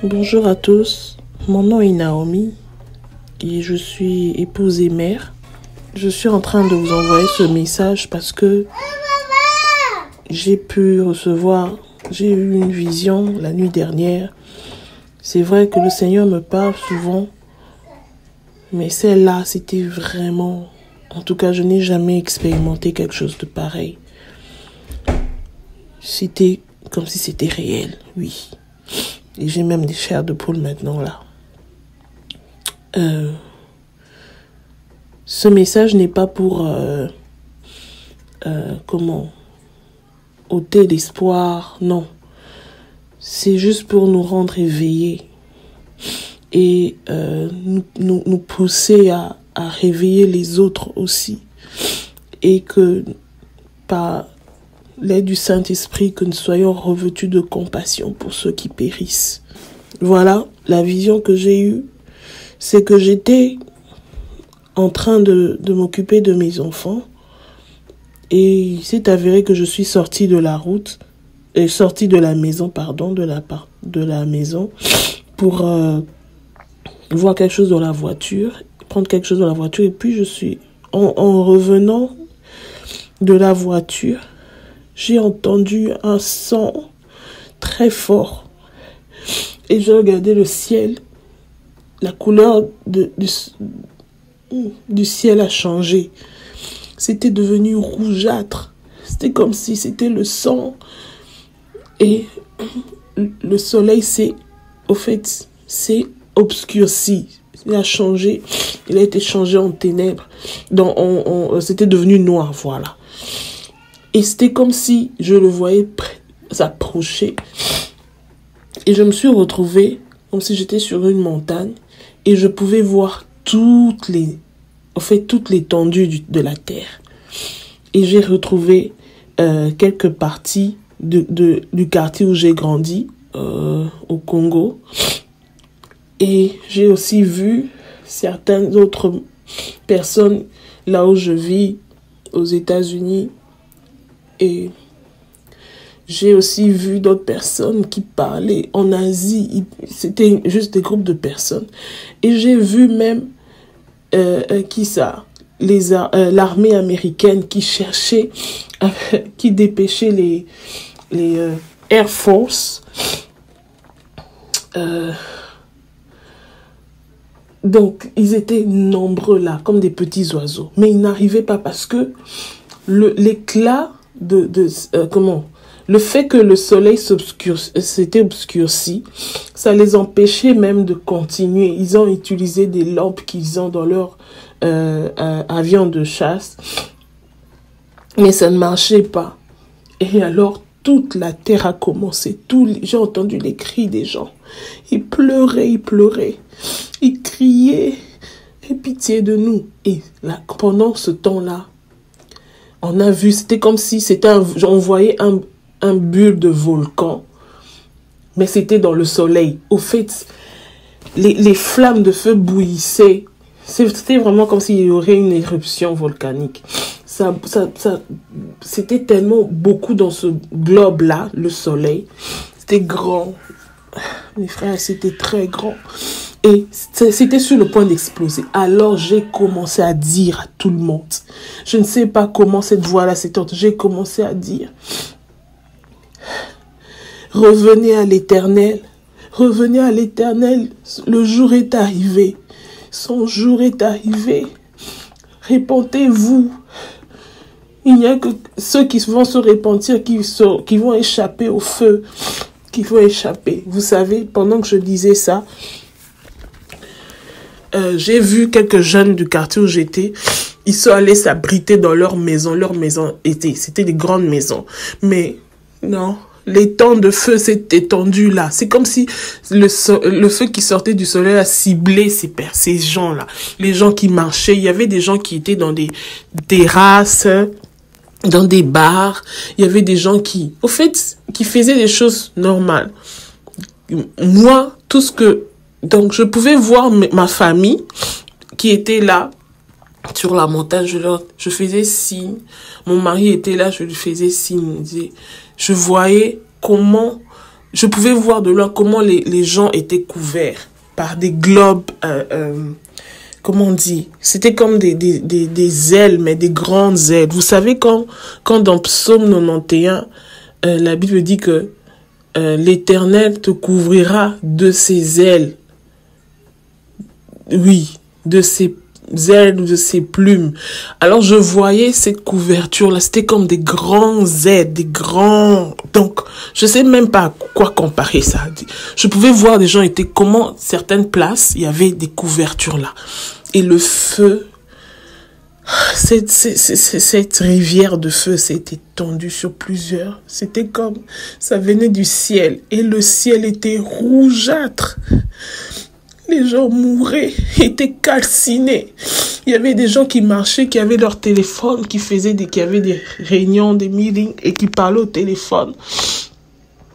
Bonjour à tous, mon nom est Naomi et je suis épouse et mère. Je suis en train de vous envoyer ce message parce que j'ai eu une vision la nuit dernière. C'est vrai que le Seigneur me parle souvent, mais celle-là, c'était vraiment... En tout cas, je n'ai jamais expérimenté quelque chose de pareil. C'était comme si c'était réel, oui. Et j'ai même des chairs de poule maintenant, là. Ce message n'est pas pour... ôter l'espoir, non. C'est juste pour nous rendre éveillés et nous pousser à réveiller les autres aussi. Et que par l'aide du Saint-Esprit, que nous soyons revêtus de compassion pour ceux qui périssent. Voilà, la vision que j'ai eue, c'est que j'étais en train de m'occuper de mes enfants et il s'est avéré que je suis sortie de la maison pour voir quelque chose dans la voiture, prendre quelque chose dans la voiture et puis je suis en revenant de la voiture, j'ai entendu un son très fort et j'ai regardé le ciel. La couleur du ciel a changé. C'était devenu rougeâtre. C'était comme si c'était le sang. Et le soleil s'est obscurci. Il a changé. Il a été changé en ténèbres. C'était devenu noir, voilà. Et c'était comme si je le voyais s'approcher. Et je me suis retrouvée comme si j'étais sur une montagne. Et je pouvais voir toute l'étendue de la terre. Et j'ai retrouvé quelques parties du quartier où j'ai grandi, au Congo. Et j'ai aussi vu certaines autres personnes là où je vis, aux États-Unis. Et j'ai aussi vu d'autres personnes qui parlaient en Asie. C'était juste des groupes de personnes. Et j'ai vu même l'armée américaine qui cherchait, qui dépêchait les Air Force. Donc, ils étaient nombreux là, comme des petits oiseaux. Mais ils n'arrivaient pas parce que l'éclat le fait que le soleil s'était obscurci, ça les empêchait même de continuer. Ils ont utilisé des lampes qu'ils ont dans leur avion de chasse, mais ça ne marchait pas. Et alors, toute la terre a commencé. J'ai entendu les cris des gens. Ils pleuraient. Ils criaient. Aie pitié de nous. Et là, pendant ce temps-là, on a vu, c'était comme si on voyait un bulle de volcan, mais c'était dans le soleil. Au fait, les flammes de feu bouillissaient. C'était vraiment comme s'il y aurait une éruption volcanique. C'était tellement beaucoup dans ce globe-là, le soleil. C'était grand. Mes frères, c'était très grand. Et c'était sur le point d'exploser. Alors, j'ai commencé à dire à tout le monde. Je ne sais pas comment cette voix-là s'est entendue. J'ai commencé à dire: revenez à l'Éternel. Revenez à l'Éternel. Le jour est arrivé. Son jour est arrivé. Répentez-vous. Il n'y a que ceux qui vont se repentir, qui vont échapper au feu. Qui vont échapper. Vous savez, pendant que je disais ça, j'ai vu quelques jeunes du quartier où j'étais. Ils sont allés s'abriter dans leur maison. Leur maison c'était des grandes maisons. Mais non, l'étang de feu s'est étendu là. C'est comme si le feu qui sortait du soleil a ciblé ces gens-là. Les gens qui marchaient. Il y avait des gens qui étaient dans des terrasses, dans des bars. Il y avait des gens qui faisaient des choses normales. Moi, donc, je pouvais voir ma famille qui était là sur la montagne. Je faisais signe. Mon mari était là, je lui faisais signe. Je voyais comment je pouvais voir de loin comment les gens étaient couverts par des globes, comment on dit, c'était comme des ailes, mais des grandes ailes. Vous savez, quand dans Psaume 91, la Bible dit que l'Éternel te couvrira de ses ailes. Oui, de ses ailes, de ses plumes. Alors je voyais cette couverture-là, c'était comme des grands ailes, des grands... Donc, je sais même pas à quoi comparer ça. Je pouvais voir des gens étaient comment, certaines places, il y avait des couvertures là. Et le feu, cette rivière de feu s'est étendue sur plusieurs. C'était comme, ça venait du ciel. Et le ciel était rougeâtre. Les gens mouraient, étaient calcinés. Il y avait des gens qui marchaient, qui avaient leur téléphone, qui avaient des réunions, des meetings et qui parlaient au téléphone.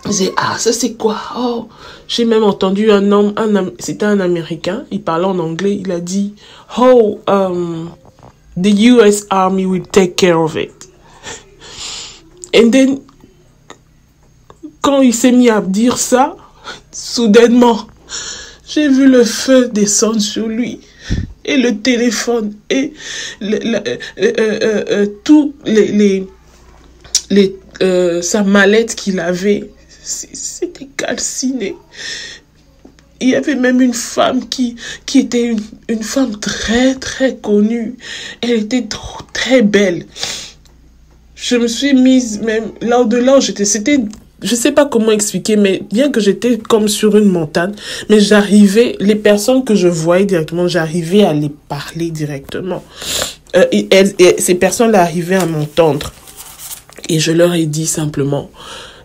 Ils disaient, ah, ça c'est quoi? Oh, j'ai même entendu un homme, c'était un Américain, il parlait en anglais, il a dit, oh, the US Army will take care of it. And then, quand il s'est mis à dire ça, soudainement, j'ai vu le feu descendre sur lui et le téléphone et tout sa mallette qu'il avait, c'était calciné. Il y avait même une femme qui était une femme très très connue. Elle était très belle. Je me suis mise même là au-delà où c'était... Je sais pas comment expliquer, mais bien que j'étais comme sur une montagne, mais j'arrivais, les personnes que je voyais directement, j'arrivais à les parler directement. Et ces personnes-là arrivaient à m'entendre. Et je leur ai dit simplement,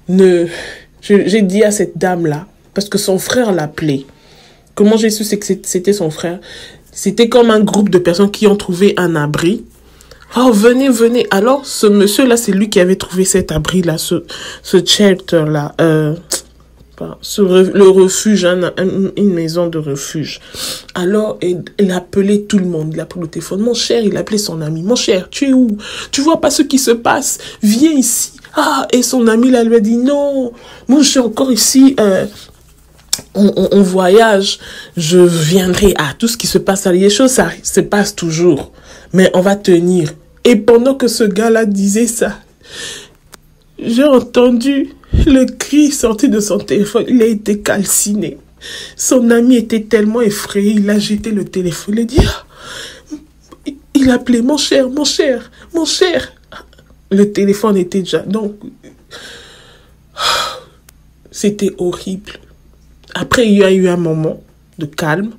j'ai dit à cette dame-là, parce que son frère l'appelait. Comment j'ai su que c'était son frère? C'était comme un groupe de personnes qui ont trouvé un abri. Oh, venez, venez. Alors, ce monsieur-là, c'est lui qui avait trouvé cet abri-là, ce shelter-là, le refuge, une maison de refuge. Alors, il appelait tout le monde. Il appelait au téléphone. Mon cher, il appelait son ami. Mon cher, tu es où? Tu vois pas ce qui se passe? Viens ici. Ah, et son ami, là, lui a dit, non, moi, je suis encore ici, on voyage, je viendrai. Ah, tout ce qui se passe, les choses, ça se passe toujours. Mais on va tenir. Et pendant que ce gars-là disait ça, j'ai entendu le cri sorti de son téléphone. Il a été calciné. Son ami était tellement effrayé, il a jeté le téléphone. Il a dit, ah, il appelait mon cher, mon cher, mon cher. Le téléphone était déjà... Donc, c'était horrible. Après, il y a eu un moment de calme.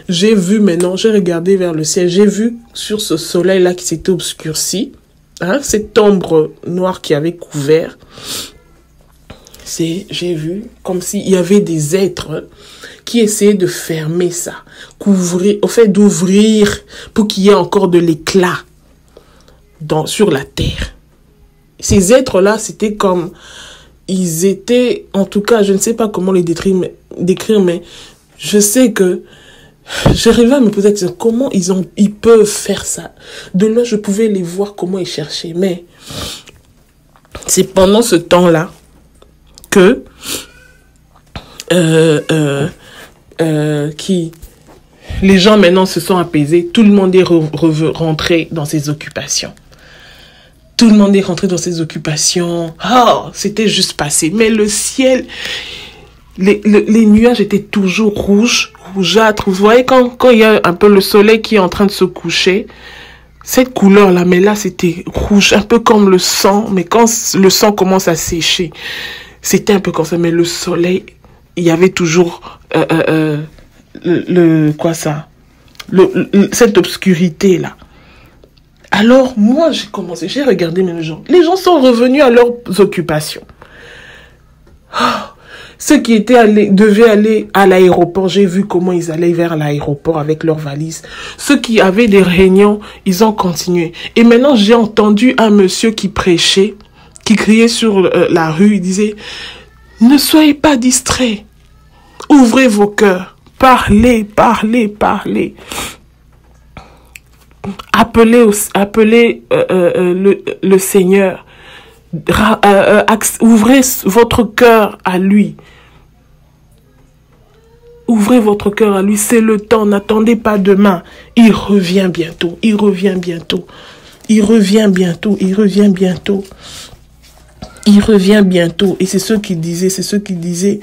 J'ai vu maintenant, j'ai regardé vers le ciel, j'ai vu sur ce soleil-là qui s'était obscurci, hein, cette ombre noire qui avait couvert, j'ai vu comme s'il y avait des êtres qui essayaient de fermer ça, couvrir, au fait d'ouvrir pour qu'il y ait encore de l'éclat sur la terre. Ces êtres-là, c'était comme, ils étaient, en tout cas, je ne sais pas comment les décrire, mais je sais que j'arrivais à me poser la question, comment ils peuvent faire ça? De là, je pouvais les voir, comment ils cherchaient. Mais c'est pendant ce temps-là que les gens maintenant se sont apaisés. Tout le monde est rentré dans ses occupations. Tout le monde est rentré dans ses occupations. Oh, c'était juste passé. Mais le ciel, les nuages étaient toujours rougeâtres. Vous voyez, quand il y a un peu le soleil qui est en train de se coucher, cette couleur-là, mais là, c'était rouge, un peu comme le sang. Mais quand le sang commence à sécher, c'était un peu comme ça. Mais le soleil, il y avait toujours cette obscurité-là. Alors, moi, j'ai regardé mes gens. Les gens sont revenus à leurs occupations. Oh, ceux qui devaient aller à l'aéroport, j'ai vu comment ils allaient vers l'aéroport avec leurs valises. Ceux qui avaient des réunions, ils ont continué. Et maintenant, j'ai entendu un monsieur qui prêchait, qui criait sur la rue, il disait, ne soyez pas distraits. Ouvrez vos cœurs. Parlez, parlez, parlez. Appelez le Seigneur Ouvrez votre cœur à lui. Ouvrez votre cœur à lui, c'est le temps, n'attendez pas demain. Il revient bientôt, il revient bientôt. Il revient bientôt, il revient bientôt. Il revient bientôt. Et c'est ce qu'il disait, c'est ce qu'il disait.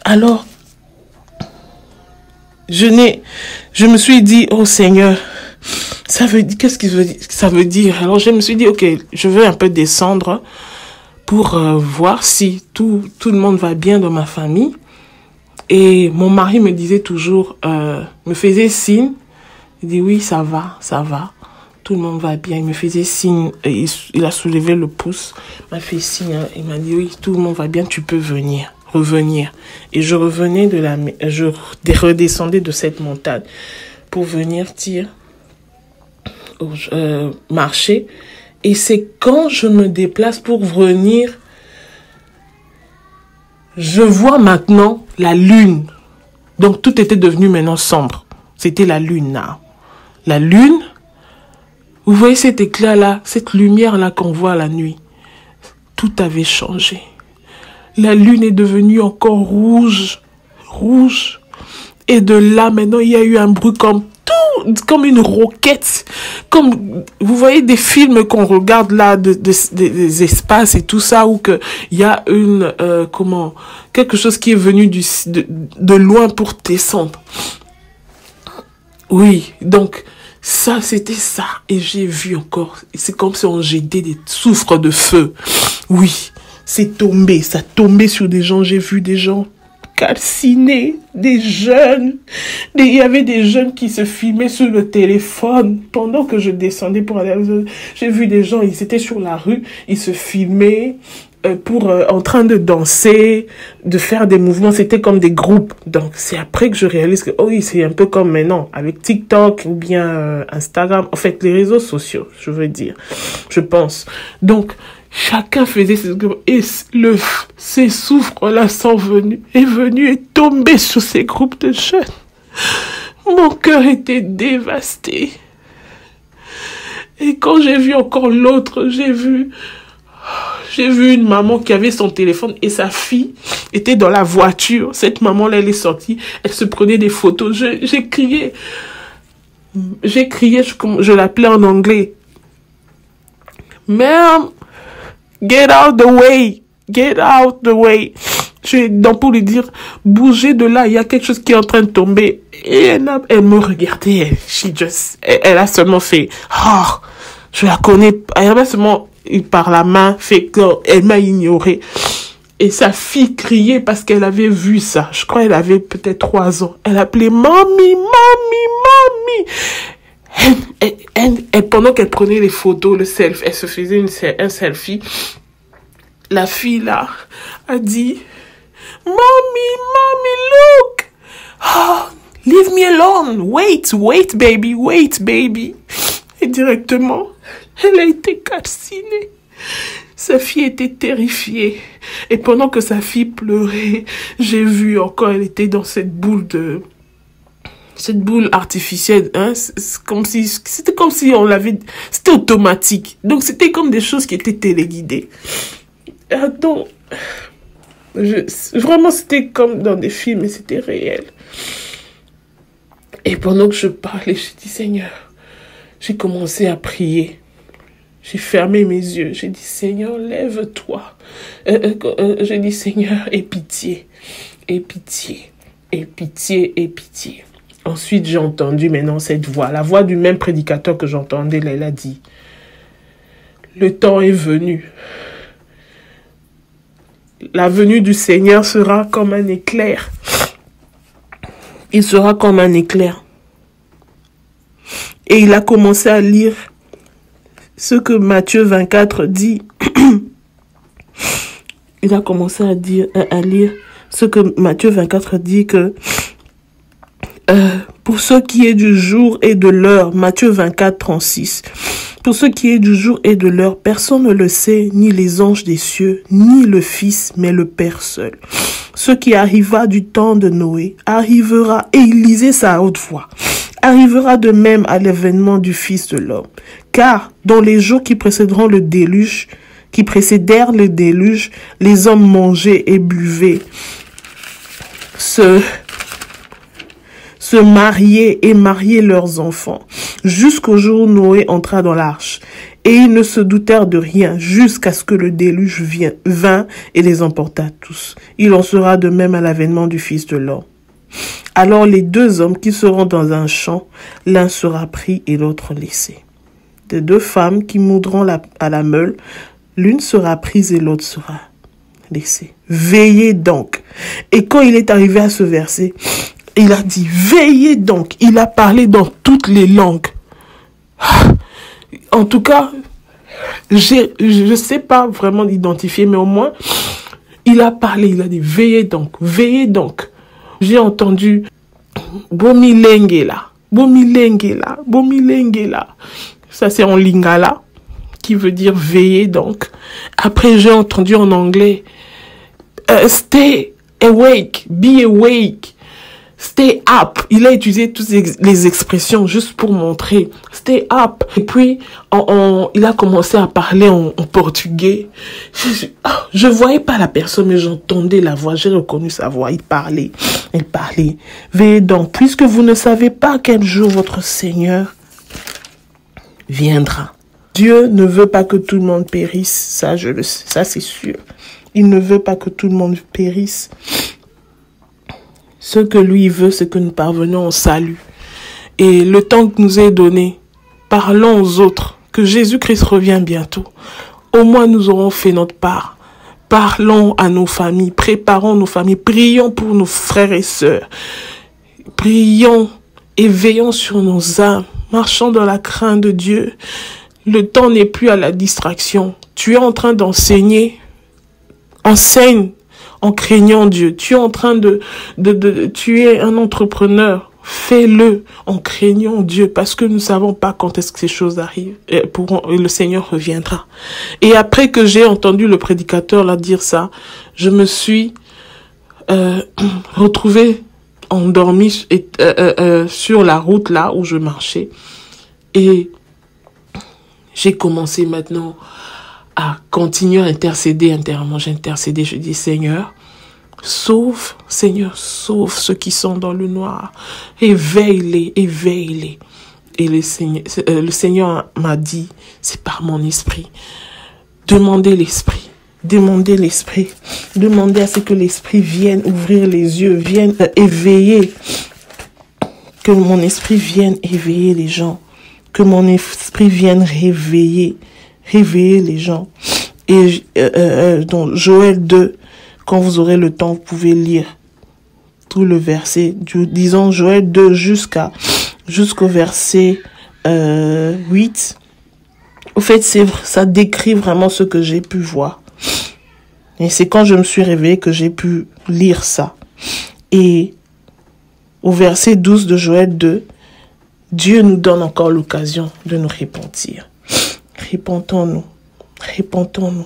Alors, je me suis dit, oh Seigneur, ça veut dire, qu'est-ce que ça veut dire? Alors je me suis dit, ok, je veux un peu descendre pour voir si tout le monde va bien dans ma famille. Et mon mari me disait toujours, me faisait signe. Il dit oui, ça va. Tout le monde va bien. Il me faisait signe. Il a soulevé le pouce. Il m'a fait signe. Il m'a dit oui, tout le monde va bien. Tu peux revenir. Et je revenais je redescendais de cette montagne pour venir marcher. Et c'est quand je me déplace pour venir, je vois maintenant la lune. Donc tout était devenu maintenant sombre. C'était la lune là. La lune, vous voyez cet éclat-là, cette lumière-là qu'on voit la nuit. Tout avait changé. La lune est devenue encore rouge. Et de là, maintenant, il y a eu un bruit comme une roquette. Comme, vous voyez des films qu'on regarde là, des espaces et tout ça, où il y a quelque chose qui est venu de loin pour descendre. Oui, donc, ça, c'était ça. Et j'ai vu encore, c'est comme si on jetait des soufres de feu. Oui, c'est tombé, ça tombait sur des gens. J'ai vu des gens calcinés, des jeunes. Il y avait des jeunes qui se filmaient sur le téléphone. Pendant que je descendais pour aller à la... J'ai vu des gens, ils étaient sur la rue, ils se filmaient en train de danser, de faire des mouvements. C'était comme des groupes. Donc, c'est après que je réalise que, oh oui, c'est un peu comme maintenant, avec TikTok ou bien Instagram. En fait, les réseaux sociaux, je veux dire, je pense. Donc, chacun faisait ce que... Et ces souffres-là sont venus, et tomber sur ces groupes de jeunes. Mon cœur était dévasté. Et quand j'ai vu encore l'autre, j'ai vu une maman qui avait son téléphone et sa fille était dans la voiture. Cette maman-là, elle est sortie, elle se prenait des photos. J'ai crié, je l'appelais en anglais. Ma'am, get out the way. Get out the way. Donc pour lui dire, bougez de là, il y a quelque chose qui est en train de tomber. Et elle me regardait, elle a seulement fait, oh, je la connais. Elle a seulement par la main fait qu'elle m'a ignoré. Et sa fille criait parce qu'elle avait vu ça. Je crois qu'elle avait peut-être 3 ans. Elle appelait mamie, mamie, mamie. Et pendant qu'elle prenait les photos, elle se faisait un selfie. La fille là a dit, mommy, look. Oh, leave me alone. Wait, baby. Et directement, elle a été calcinée. Sa fille était terrifiée. Et pendant que sa fille pleurait, j'ai vu encore, elle était dans cette boule artificielle, hein. C'était comme si on l'avait, c'était automatique. Donc c'était comme des choses qui étaient téléguidées. Donc, vraiment c'était comme dans des films, mais c'était réel. Et pendant que je parlais, j'ai dit, Seigneur, j'ai commencé à prier. J'ai fermé mes yeux. J'ai dit, Seigneur, lève-toi. J'ai dit, Seigneur, aie pitié. Aie pitié. Aie pitié. Aie pitié. Ensuite, j'ai entendu maintenant cette voix. La voix du même prédicateur que j'entendais, elle a dit, le temps est venu. La venue du Seigneur sera comme un éclair. Il sera comme un éclair. Et il a commencé à lire ce que Matthieu 24 dit. Il a commencé à lire ce que Matthieu 24 dit que pour ce qui est du jour et de l'heure, Matthieu 24, 36, pour ce qui est du jour et de l'heure, personne ne le sait, ni les anges des cieux, ni le Fils, mais le Père seul. Ce qui arriva du temps de Noé arrivera, et il lisait ça à haute voix, arrivera de même à l'événement du Fils de l'homme. Car dans les jours qui précéderont le déluge, qui précédèrent le déluge, les hommes mangeaient et buvaient, se mariaient et mariaient leurs enfants, jusqu'au jour où Noé entra dans l'arche. Et ils ne se doutèrent de rien jusqu'à ce que le déluge vint et les emporta tous. Il en sera de même à l'avènement du Fils de l'homme. Alors les deux hommes qui seront dans un champ, l'un sera pris et l'autre laissé. De deux femmes qui moudront à la meule, l'une sera prise et l'autre sera laissée. Veillez donc. Et quand il est arrivé à ce verset, il a dit, veillez donc. Il a parlé dans toutes les langues. En tout cas, je ne sais pas vraiment l'identifier, mais au moins, il a parlé, il a dit, veillez donc, veillez donc. J'ai entendu, Bomilengela, Bomilengela, Bomilengela. Ça, c'est en lingala, qui veut dire veiller donc. Après, j'ai entendu en anglais, stay awake, be awake. Stay up. Il a utilisé toutes les expressions juste pour montrer. Stay up. Et puis, il a commencé à parler en portugais. Je voyais pas la personne, mais j'entendais la voix. J'ai reconnu sa voix. Il parlait. Il parlait. Veillez donc, puisque vous ne savez pas quel jour votre Seigneur viendra. Dieu ne veut pas que tout le monde périsse. Ça, je le sais. Ça, c'est sûr. Il ne veut pas que tout le monde périsse. Ce que lui veut, c'est que nous parvenions au salut. Et le temps que nous est donné, parlons aux autres, que Jésus-Christ revient bientôt. Au moins, nous aurons fait notre part. Parlons à nos familles, préparons nos familles, prions pour nos frères et sœurs. Prions et veillons sur nos âmes, marchons dans la crainte de Dieu. Le temps n'est plus à la distraction. Tu es en train d'enseigner. Enseigne en craignant Dieu. Tu es en train tu es un entrepreneur. Fais-le en craignant Dieu parce que nous ne savons pas quand est-ce que ces choses arrivent. Et le Seigneur reviendra. Et après que j'ai entendu le prédicateur là dire ça, je me suis retrouvée endormie sur la route là où je marchais. Et j'ai commencé maintenant à continuer à intercéder intérieurement. J'ai intercédé, je dis Seigneur, sauve ceux qui sont dans le noir. Éveille-les, éveille-les. Et le Seigneur m'a dit, c'est par mon esprit. Demandez l'esprit. Demandez l'esprit. Demandez à ce que l'esprit vienne ouvrir les yeux, vienne éveiller. Que mon esprit vienne éveiller les gens. Que mon esprit vienne réveiller les gens. Et donc Joël 2, quand vous aurez le temps, vous pouvez lire tout le verset, disons Joël 2 jusqu'au verset 8. Au fait, ça décrit vraiment ce que j'ai pu voir. Et c'est quand je me suis réveillée que j'ai pu lire ça. Et au verset 12 de Joël 2, Dieu nous donne encore l'occasion de nous repentir. Repentons-nous, repentons-nous,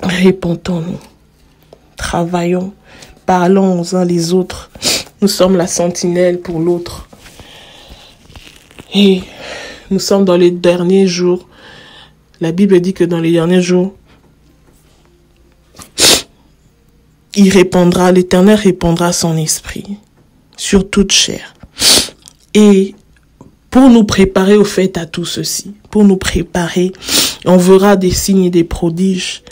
repentons-nous. Travaillons, parlons aux uns les autres. Nous sommes la sentinelle pour l'autre. Et nous sommes dans les derniers jours. La Bible dit que dans les derniers jours, l'Éternel répandra son esprit sur toute chair. Et pour nous préparer au fait à tout ceci, pour nous préparer, on verra des signes et des prodiges,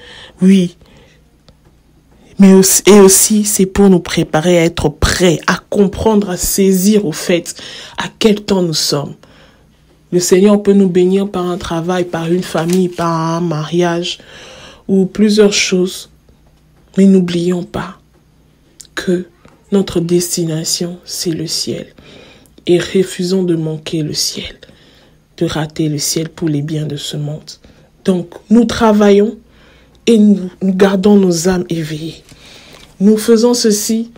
oui. Mais aussi, c'est pour nous préparer à être prêts, à comprendre, à saisir au fait à quel temps nous sommes. Le Seigneur peut nous bénir par un travail, par une famille, par un mariage ou plusieurs choses. Mais n'oublions pas que notre destination, c'est le ciel. Et refusons de manquer le ciel, de rater le ciel pour les biens de ce monde. Donc, nous travaillons et nous gardons nos âmes éveillées. Nous faisons ceci,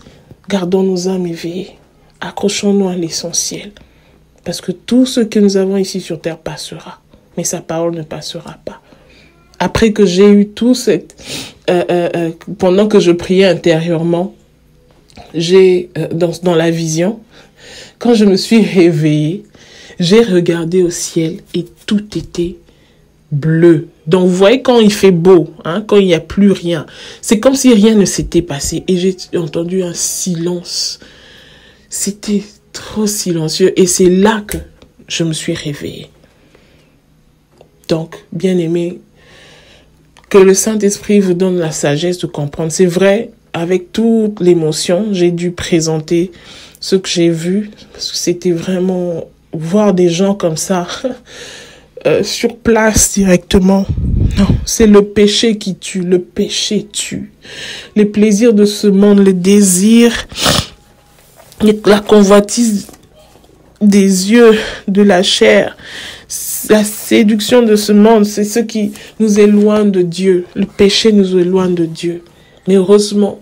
gardons nos âmes éveillées. Accrochons-nous à l'essentiel. Parce que tout ce que nous avons ici sur terre passera. Mais sa parole ne passera pas. Après que j'ai eu tout cette... pendant que je priais intérieurement, j'ai dans la vision... Quand je me suis réveillée, j'ai regardé au ciel et tout était bleu. Donc, vous voyez, quand il fait beau, hein, quand il n'y a plus rien, c'est comme si rien ne s'était passé. Et j'ai entendu un silence. C'était trop silencieux. Et c'est là que je me suis réveillée. Donc, bien-aimés, que le Saint-Esprit vous donne la sagesse de comprendre. C'est vrai, avec toute l'émotion, j'ai dû présenter ce que j'ai vu. Parce que c'était vraiment voir des gens comme ça, sur place directement. Non, c'est le péché qui tue. Le péché tue. Les plaisirs de ce monde, les désirs, la convoitise des yeux, de la chair, la séduction de ce monde, c'est ce qui nous éloigne de Dieu. Le péché nous éloigne de Dieu. Mais heureusement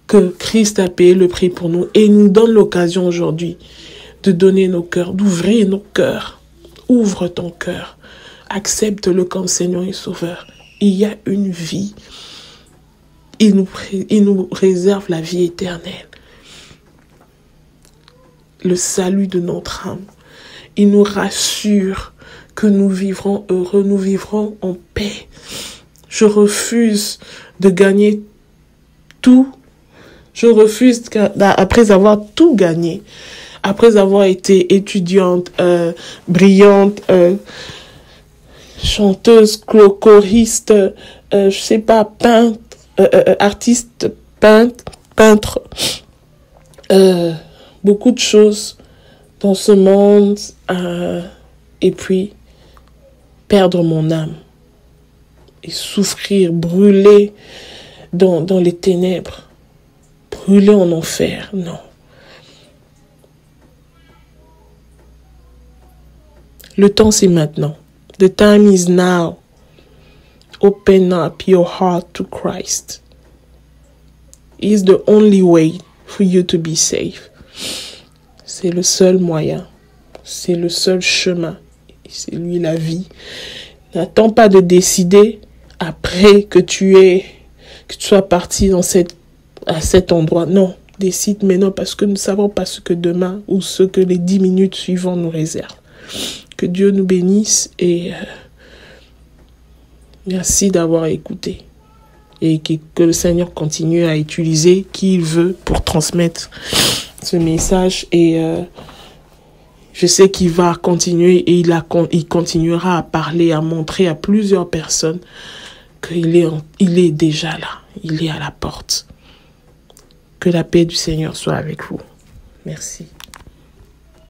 que Christ a payé le prix pour nous et il nous donne l'occasion aujourd'hui de donner nos cœurs, d'ouvrir nos cœurs. Ouvre ton cœur. Accepte-le comme Seigneur et Sauveur. Il y a une vie. Il nous réserve la vie éternelle. Le salut de notre âme. Il nous rassure que nous vivrons heureux, nous vivrons en paix. Je refuse de gagner tout. Je refuse, après avoir tout gagné, après avoir été étudiante, brillante, chanteuse, choriste, je sais pas, peintre, artiste, peintre, beaucoup de choses dans ce monde, et puis perdre mon âme et souffrir, brûler dans les ténèbres, brûler en enfer, non. Le temps c'est maintenant. The time is now. Open up your heart to Christ. He is the only way for you to be safe. C'est le seul moyen. C'est le seul chemin. C'est lui la vie. N'attends pas de décider après que tu sois parti à cet endroit. Non, décide maintenant parce que nous ne savons pas ce que demain ou ce que les 10 minutes suivantes nous réservent. Que Dieu nous bénisse et merci d'avoir écouté. Et que le Seigneur continue à utiliser qui il veut pour transmettre ce message. Et je sais qu'il va continuer et il continuera à parler, à montrer à plusieurs personnes qu'il est déjà là. Il est à la porte. Que la paix du Seigneur soit avec vous. Merci.